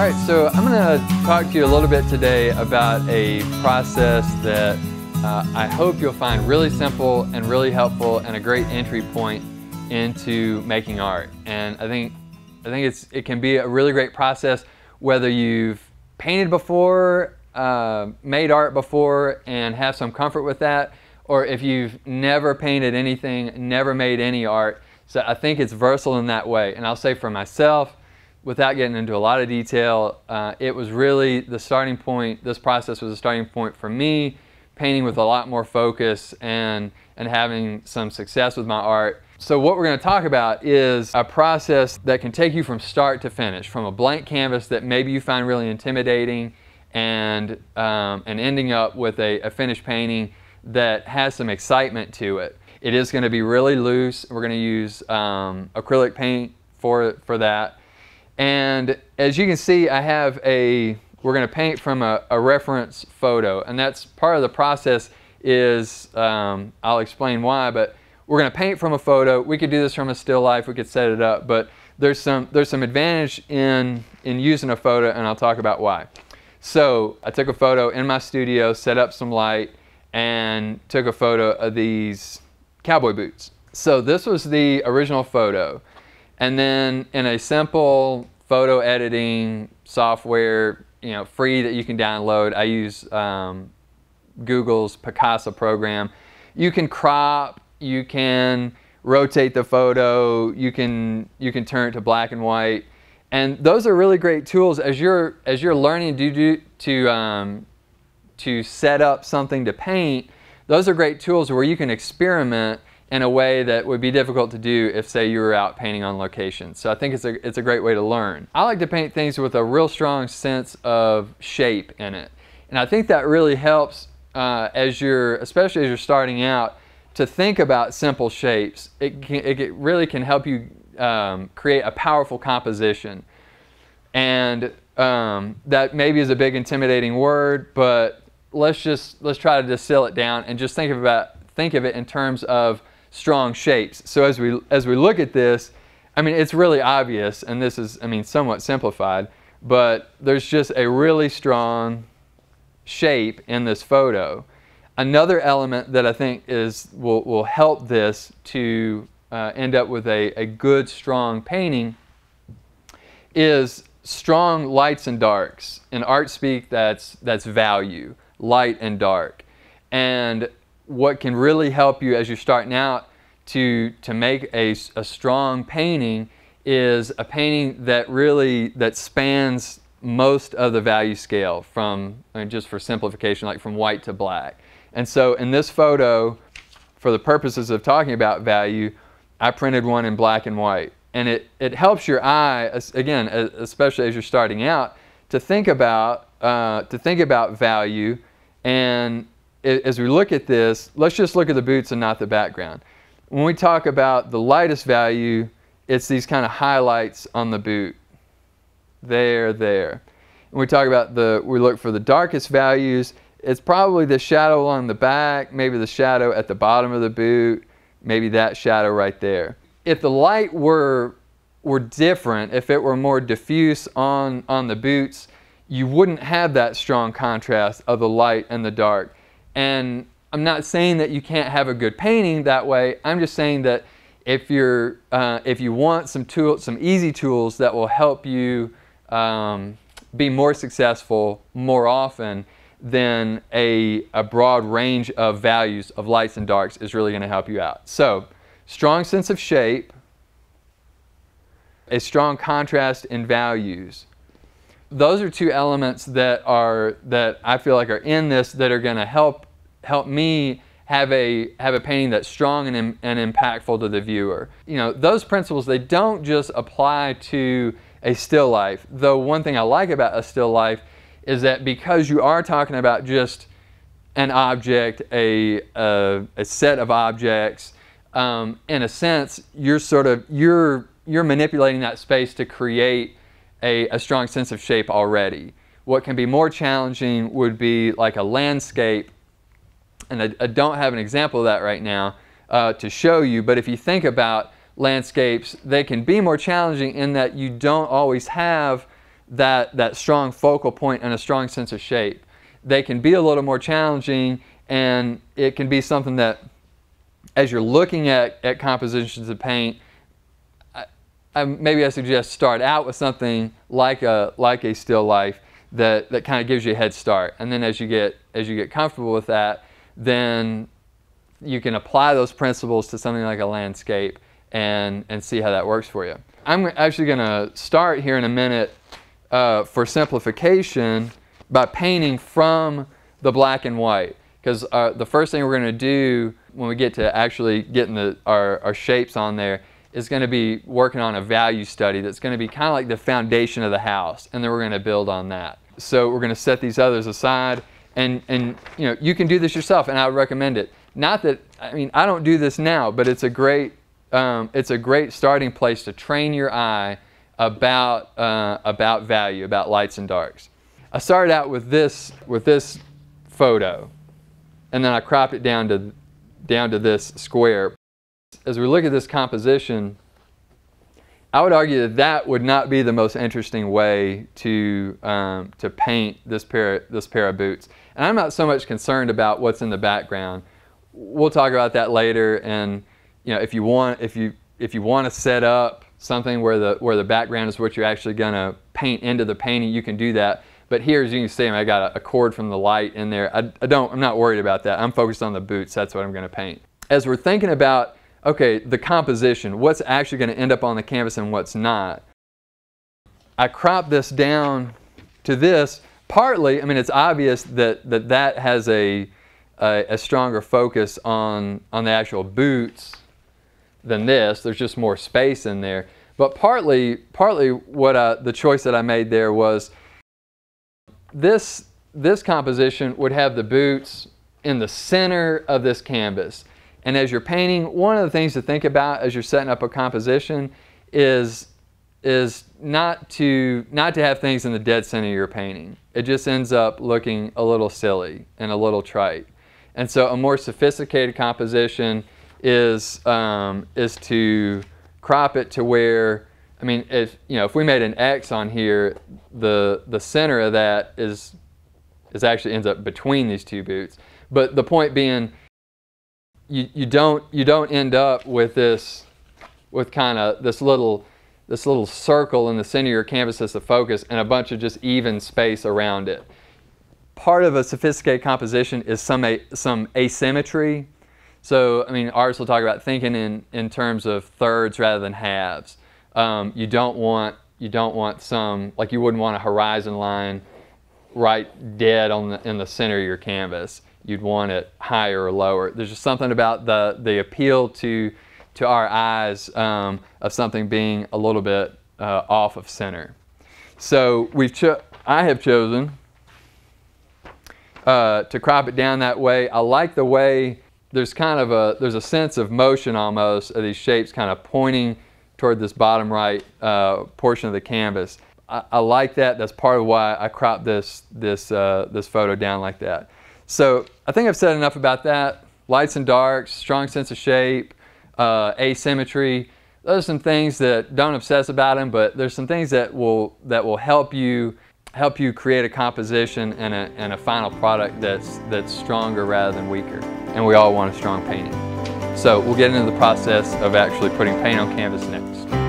All right, so I'm going to talk to you a little bit today about a process that I hope you'll find really simple and really helpful and a great entry point into making art. And I think it can be a really great process whether you've painted before, made art before and have some comfort with that, or if you've never painted anything, never made any art. So I think it's versatile in that way. And I'll say for myself, without getting into a lot of detail, it was really the starting point. This process was a starting point for me, painting with a lot more focus and having some success with my art. So what we're going to talk about is a process that can take you from start to finish, from a blank canvas that maybe you find really intimidating and ending up with a finished painting that has some excitement to it. It is going to be really loose. We're going to use acrylic paint for that. And as you can see, we're going to paint from a reference photo, and that's part of the process is, I'll explain why, but we're going to paint from a photo. We could do this from a still life, we could set it up, but there's some advantage in using a photo, and I'll talk about why. So I took a photo in my studio, set up some light, and took a photo of these cowboy boots. So this was the original photo. And then in a simple photo editing software, free that you can download, I use Google's Picasa program. You can crop, you can rotate the photo, you can turn it to black and white, and those are really great tools as you're learning to set up something to paint. Those are great tools where you can experiment in a way that would be difficult to do if, say, you were out painting on location. So I think it's a great way to learn. I like to paint things with a real strong sense of shape in it. And I think that really helps especially as you're starting out, to think about simple shapes. It really can help you create a powerful composition. And that maybe is a big intimidating word, but let's try to distill it down and just think of it in terms of strong shapes. So as we look at this, it's really obvious, and this is somewhat simplified, but there's just a really strong shape in this photo. Another element that I think will help this to end up with a good, strong painting is strong lights and darks. In art speak, that's value, light and dark. And what can really help you as you're starting out to make a strong painting is a painting that spans most of the value scale from, just for simplification, like from white to black. And so in this photo, for the purposes of talking about value, I printed one in black and white. And it helps your eye, again, especially as you're starting out, to think about value. And as we look at this, let's just look at the boots and not the background. When we talk about the lightest value, it's these kind of highlights on the boot. There. When we talk about we look for the darkest values, it's probably the shadow along the back, maybe the shadow at the bottom of the boot, maybe that shadow right there. If the light were different, if it were more diffuse on the boots, you wouldn't have that strong contrast of the light and the dark. And I'm not saying that you can't have a good painting that way. I'm just saying that if you want some easy tools that will help you be more successful more often, then a broad range of values of lights and darks is really going to help you out. So, strong sense of shape, a strong contrast in values. Those are two elements that I feel like are in this that are going to help me have a painting that's strong and impactful to the viewer. Those principles, they don't just apply to a still life. Though one thing I like about a still life is that because you are talking about just an object, a set of objects, in a sense, you're manipulating that space to create a strong sense of shape already. What can be more challenging would be like a landscape, and I don't have an example of that right now to show you, but if you think about landscapes, they can be more challenging in that you don't always have that strong focal point and a strong sense of shape. They can be a little more challenging, and it can be something that, as you're looking at compositions of paint, maybe I suggest start out with something like a still life that kind of gives you a head start, and then as you get comfortable with that, then you can apply those principles to something like a landscape and see how that works for you. I'm actually going to start here in a minute for simplification by painting from the black and white, because the first thing we're going to do when we get to actually getting our shapes on there is going to be working on a value study that's going to be kind of like the foundation of the house, and then we're going to build on that. So we're going to set these others aside, and you know, you can do this yourself, and I would recommend it. Not that, I mean, I don't do this now, but it's a great starting place to train your eye about value, about lights and darks. I started out with this photo, and then I cropped it down to this square. As we look at this composition, I would argue that would not be the most interesting way to paint this pair of boots. And I'm not so much concerned about what's in the background. We'll talk about that later. And you know, if you want to set up something where the background is what you're actually going to paint into the painting, you can do that. But here, as you can see, I got a cord from the light in there. I'm not worried about that. I'm focused on the boots. That's what I'm going to paint. As we're thinking about, okay, the composition, what's actually going to end up on the canvas and what's not, I cropped this down to this. Partly, I mean, it's obvious that has a stronger focus on the actual boots than this. There's just more space in there. But partly what the choice that I made there was this composition would have the boots in the center of this canvas. And as you're painting, one of the things to think about as you're setting up a composition is not to have things in the dead center of your painting. It just ends up looking a little silly and a little trite. And so a more sophisticated composition is to crop it to where, I mean, if we made an X on here, the center of that is actually ends up between these two boots. But the point being, you don't end up with kind of this little circle in the center of your canvas as the focus and a bunch of just even space around it. Part of a sophisticated composition is some asymmetry. So, I mean, artists will talk about thinking in terms of thirds rather than halves. You don't want some, like you wouldn't want a horizon line right dead in the center of your canvas. You'd want it higher or lower. There's just something about the appeal to our eyes of something being a little bit off of center. So I have chosen to crop it down that way. I like the way there's a sense of motion almost of these shapes kind of pointing toward this bottom right portion of the canvas. I like that. That's part of why I cropped this photo down like that. So I think I've said enough about that. Lights and darks, strong sense of shape, asymmetry. Those are some things that don't obsess about them, but there's some things that will help you create a composition and a final product that's stronger rather than weaker. And we all want a strong painting. So we'll get into the process of actually putting paint on canvas next.